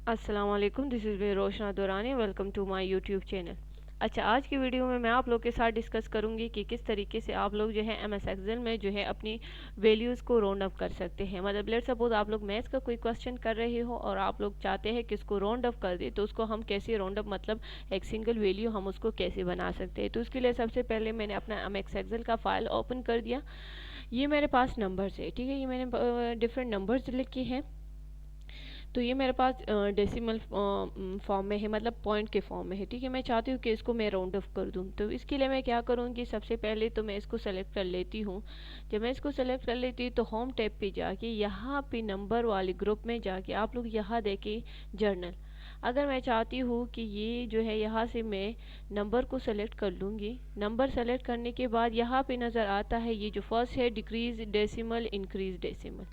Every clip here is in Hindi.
अस्सलाम वालेकुम, this is Roshana Durani. Welcome to my YouTube channel. अच्छा, आज की वीडियो में मैं आप लोग के साथ डिस्कस करूंगी कि किस तरीके से आप लोग जो है एमएस एक्सेल में जो है अपनी वैल्यूज़ को राउंड अप कर सकते हैं। मतलब लेट सपोज आप लोग मैथ्स का कोई क्वेश्चन कर रहे हो और आप लोग चाहते हैं कि इसको राउंड अप कर दे, तो उसको हम कैसे राउंड अप, मतलब एक सिंगल वैल्यू हम उसको कैसे बना सकते हैं। तो उसके लिए सबसे पहले मैंने अपना एमएस एक्सेल का फाइल ओपन कर दिया। ये मेरे पास नंबर्स है, ठीक है। ये मैंने डिफरेंट नंबर्स लिखे हैं। तो ये मेरे पास डेसिमल फॉर्म में है, मतलब पॉइंट के फॉर्म में है, ठीक है। मैं चाहती हूँ कि इसको मैं राउंड ऑफ कर दूँ। तो इसके लिए मैं क्या करूँगी, सबसे पहले तो मैं इसको सेलेक्ट कर लेती हूँ। जब मैं इसको सेलेक्ट कर लेती हूँ तो होम टैब पे जाके यहाँ पे नंबर वाले ग्रुप में जाके आप लोग यहाँ देखें जर्नल। अगर मैं चाहती हूँ कि ये जो है यहाँ से मैं नंबर को सेलेक्ट कर लूँगी। नंबर सेलेक्ट करने के बाद यहाँ पे नज़र आता है ये जो फर्स्ट है, डिक्रीज डेसिमल इंक्रीज डेसिमल,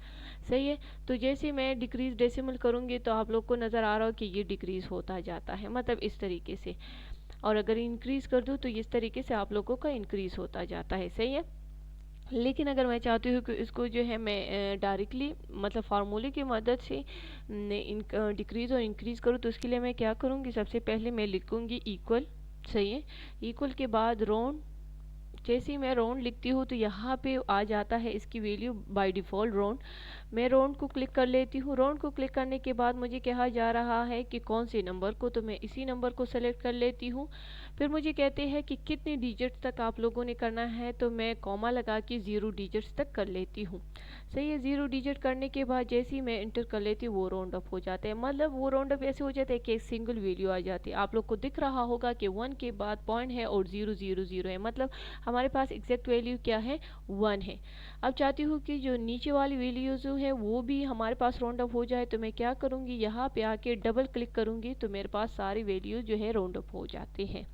सही है। तो जैसे मैं डिक्रीज डेसिमल करूँगी तो आप लोग को नज़र आ रहा हो कि ये डिक्रीज होता जाता है, मतलब इस तरीके से। और अगर इंक्रीज कर दूँ तो इस तरीके से आप लोगों का इंक्रीज होता जाता है, सही है। लेकिन अगर मैं चाहती हूँ कि इसको जो है मैं डायरेक्टली मतलब फार्मूले की मदद से डिक्रीज और इंक्रीज करूँ, तो उसके लिए मैं क्या करूँगी, सबसे पहले मैं लिखूँगी इक्वल, सही है। इक्वल के बाद राउंड। जैसे ही मैं राउंड लिखती हूँ तो यहाँ पे आ जाता है इसकी वैल्यू बाय डिफ़ॉल्ट राउंड। मैं राउंड को क्लिक कर लेती हूँ। राउंड को क्लिक करने के बाद मुझे कहा जा रहा है कि कौन से नंबर को, तो मैं इसी नंबर को सेलेक्ट कर लेती हूँ। फिर मुझे कहते हैं कि कितने डिजिट्स तक आप लोगों ने करना है, तो मैं कॉमा लगा के 0 डिजिट्स तक कर लेती हूँ, सही है। 0 डिजिट करने के बाद जैसे ही मैं इंटर कर लेती हूँ वो राउंड अप हो जाते हैं। मतलब वो राउंड अप ऐसे हो जाता है कि एक सिंगल वैल्यू आ जाती है। आप लोग को दिख रहा होगा कि 1 के बाद पॉइंट है और 0 0 0 है, मतलब हमारे पास एग्जैक्ट वैल्यू क्या है, 1 है। अब चाहती हूँ कि जो नीचे वाली वैल्यूज जो है वो भी हमारे पास राउंड अप हो जाए, तो मैं क्या करूँगी, यहाँ पे आके डबल क्लिक करूँगी तो मेरे पास सारी वैल्यूज जो है राउंड अप हो जाते हैं।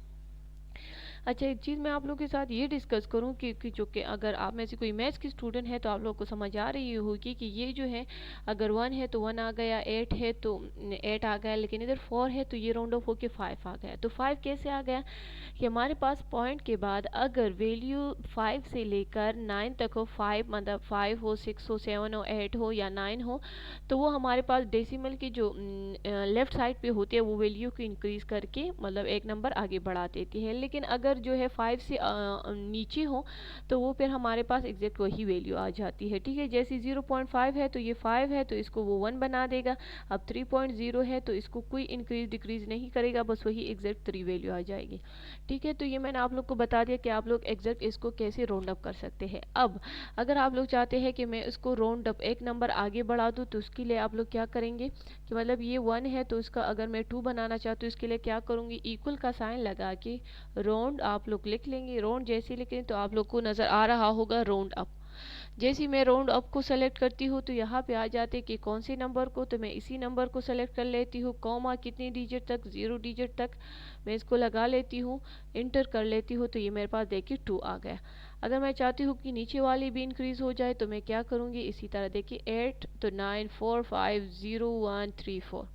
अच्छा, एक चीज़ मैं आप लोगों के साथ ये डिस्कस करूँ कि जो कि अगर आप में से कोई मैथ्स की स्टूडेंट है तो आप लोगों को समझ आ रही होगी कि ये जो है अगर 1 है तो 1 आ गया, 8 है तो 8 आ गया, लेकिन इधर 4 है तो ये राउंड ऑफ होके 5 आ गया। तो 5 कैसे आ गया कि हमारे पास पॉइंट के बाद अगर वैल्यू 5 से लेकर 9 तक हो, 5 मतलब 5 हो, 6 हो, 7 हो, 8 हो या 9 हो, तो वो हमारे पास डेसिमल की जो लेफ्ट साइड पे होती है वो वैल्यू को इंक्रीज करके मतलब एक नंबर आगे बढ़ा देती है। लेकिन अगर जो है 5 से नीचे हो तो वो फिर हमारे पास एग्जैक्ट वही वैल्यू आ जाती है, ठीक है। जैसे 0.5 है तो ये 5 है तो इसको वो 1 बना देगा। अब 3.0 है तो इसको कोई इंक्रीज डिक्रीज नहीं करेगा, बस वही एग्जैक्ट 3 वैल्यू आ जाएगी, ठीक है। तो ये मैंने आप लोग को बता दिया कि आप लोग एग्जैक्ट इसको कैसे राउंड अप कर सकते हैं। अब अगर आप लोग चाहते हैं कि मैं इसको राउंड अप एक नंबर आगे बढ़ा दूँ, तो उसके लिए आप लोग क्या करेंगे कि मतलब ये 1 है तो इसका अगर मैं 2 बनाना चाहती हूँ, इसके लिए क्या करूँगी, इक्वल का साइन लगा के राउंड आप लोग लिख लेंगे। राउंड जैसे लिखें तो आप लोग को नज़र आ रहा होगा राउंड अप। जैसे ही मैं राउंड अप को सेलेक्ट करती हूँ तो यहाँ पे आ जाते कि कौन से नंबर को, तो मैं इसी नंबर को सेलेक्ट कर लेती हूँ। कॉमा कितनी डिजिट तक, 0 डिजिट तक मैं इसको लगा लेती हूँ, इंटर कर लेती हूँ, तो ये मेरे पास देखिए 2 आ गया। अगर मैं चाहती हूँ कि नीचे वाली भी इंक्रीज हो जाए तो मैं क्या करूँगी, इसी तरह देखिए 8 तो 9 4 5 0 1 3 4।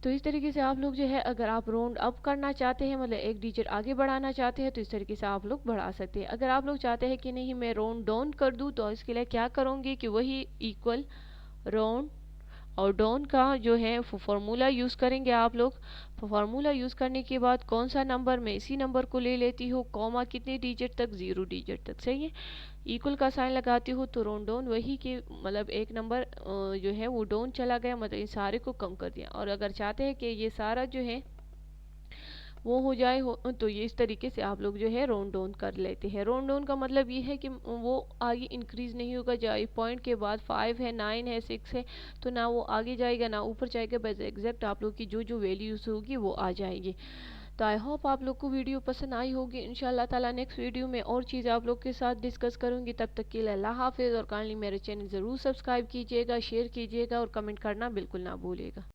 तो इस तरीके से आप लोग जो है अगर आप राउंड अप करना चाहते हैं, मतलब एक डिजिट आगे बढ़ाना चाहते हैं, तो इस तरीके से आप लोग बढ़ा सकते हैं। अगर आप लोग चाहते हैं कि नहीं मैं राउंड डाउन कर दूं, तो इसके लिए क्या करूँगी कि वही इक्वल राउंड और डाउन का जो है फार्मूला यूज़ करेंगे आप लोग। फार्मूला यूज़ करने के बाद कौन सा नंबर, मैं इसी नंबर को ले लेती हूँ। कॉमा कितने डिजिट तक, 0 डिजिट तक, सही है। इक्वल का साइन लगाती हूँ तो राउंड डाउन वही के मतलब एक नंबर जो है वो डाउन चला गया, मतलब इन सारे को कम कर दिया। और अगर चाहते हैं कि ये सारा जो है वो हो जाए तो ये इस तरीके से आप लोग जो है राउंड डाउन कर लेते हैं। राउंड डाउन का मतलब ये है कि वो आगे इंक्रीज नहीं होगा। जाए पॉइंट के बाद 5 है, 9 है, 6 है, तो ना वो आगे जाएगा ना ऊपर जाएगा, बस एग्जैक्ट आप लोग की जो जो वैल्यूज होगी वो आ जाएगी। तो आई होप आप लोग को वीडियो पसंद आई होगी। इंशाल्लाह ताला नेक्स्ट वीडियो में और चीज़ आप लोग के साथ डिस्कस करूंगी। तब तक के लिए अल्लाह हाफिज़, और काइंडली मेरे चैनल ज़रूर सब्सक्राइब कीजिएगा, शेयर कीजिएगा और कमेंट करना बिल्कुल ना भूलिएगा।